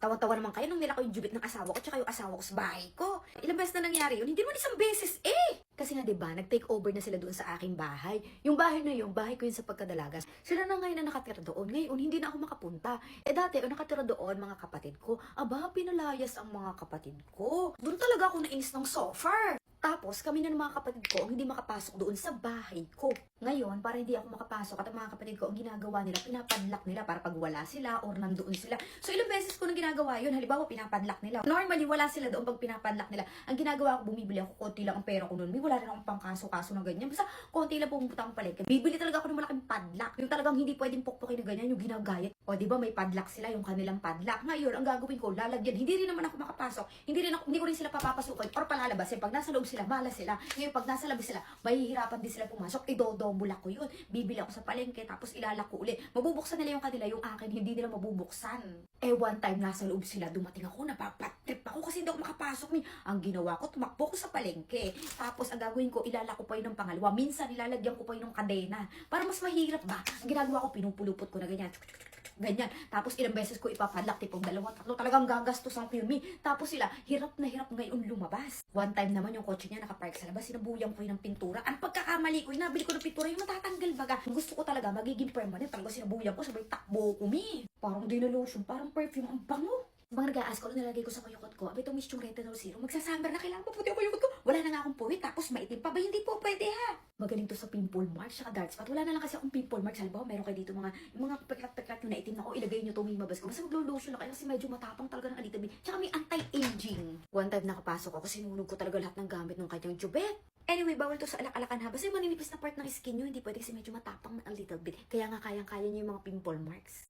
Tawa-tawa naman kayo nung nila ko yung jubit ng asawa ko tsaka yung asawa ko sa bahay ko. Ilang beses na nangyari yun? Hindi naman isang beses Kasi nga 'di ba, nag-take over na sila doon sa aking bahay. Yung bahay na yun, bahay ko yun sa pagkadalaga. Sila na ngayon na nakatira doon. Ngayon, hindi na ako makapunta. Dati, nakatira doon mga kapatid ko. Aba, pinalayas ang mga kapatid ko. Doon talaga ako nainis ng sofa. Tapos, kami na ng mga kapatid ko ang hindi makapasok doon sa bahay ko. Ngayon, para hindi ako makapasok at ang mga kapatid ko, ang ginagawa nila, pinapadlock nila para pag wala sila or nandoon sila. So, ilang beses ko nang ginagawa yun. Halimbawa, pinapadlock nila. Normally, wala sila doon pag pinapadlock nila. Ang ginagawa ko, bumibili ako, konti lang ang pera ko noon. May wala rin akong pangkaso-kaso na ganyan. Basta, konti lang pumunta akong palengke. Bibili talaga ako ng malaking padlock. Yung talagang hindi pwedeng pukpukin na ganyan, yung ginagayat. O, di ba may padlock sila, yung kanilang padlock. Ngayon, ang gagawin ko, lalagyan. Hindi rin naman ako makapasok. Hindi ko rin sila papapasukin or palalabasin. Pag nasa loob sila, malas sila. Ngayon, pag nasa labas sila, mahihirapan din sila pumasok. Idodombula ko yun. Bibili ako sa palengke, tapos ilalako uli. Mabubuksan nila yung kanila, yung akin, hindi nila mabubuksan. One time, nasa loob sila, dumating ako, napapatrip ako kasi hindi ako makapasok. Ang ginawa ko, tumakbo ko sa palengke. Tapos, ang gagawin ko, ilalako pa yun ng pangalawa. Minsan, nilalagyan ko pa yun ng kadena. Para mas mahirap ba? Ang ginagawa ko, pinupulupot ko na ganyan. Ganyan. Tapos ilang beses ko ipapadlock, tipong 2, 3, talagang gagastos ang pirmi. Tapos sila, hirap na hirap ngayon lumabas. One time naman yung kotse niya nakapark sa labas, sinabuyan ko yun ng pintura. Ang pagkakamali ko, nabili ko ng pintura, yung matatanggal baga. Gusto ko talaga, magiging permanent. Talaga sinabuyan ko, sabay takbo ko, Parang di na lotion, parang perfume, ang bango. Bang nag-aas ko, nilagay ko sa kuyukot ko, abay itong Miss Chung Retinol Serum, magsasamber na, kailangan maputi ang kuyukot ko. Wala na nga akong puwit, tapos maitim pa ba? Hindi po pwede ha. Magaling to sa pimple marks, saka dark spot. Wala na lang kasi akong pimple marks. Halimbawa, meron kayo dito mga peklat-peklat yung naitim na ko, ilagay nyo to, may mabas ko. Basta maglo-lotion na kayo kasi medyo matapang talaga ng alitabi. Tsaka may anti-aging. One time nakapasok ako, sinunog ko talaga lahat ng gamit ng kanyang jubet. Anyway, bawal to sa alak-alakan ha. Basta yung maninipis na part ng skin nyo, hindi pwede kasi medyo matapang na a little bit. Kaya nga kayang-kaya nyo yung mga pimple marks.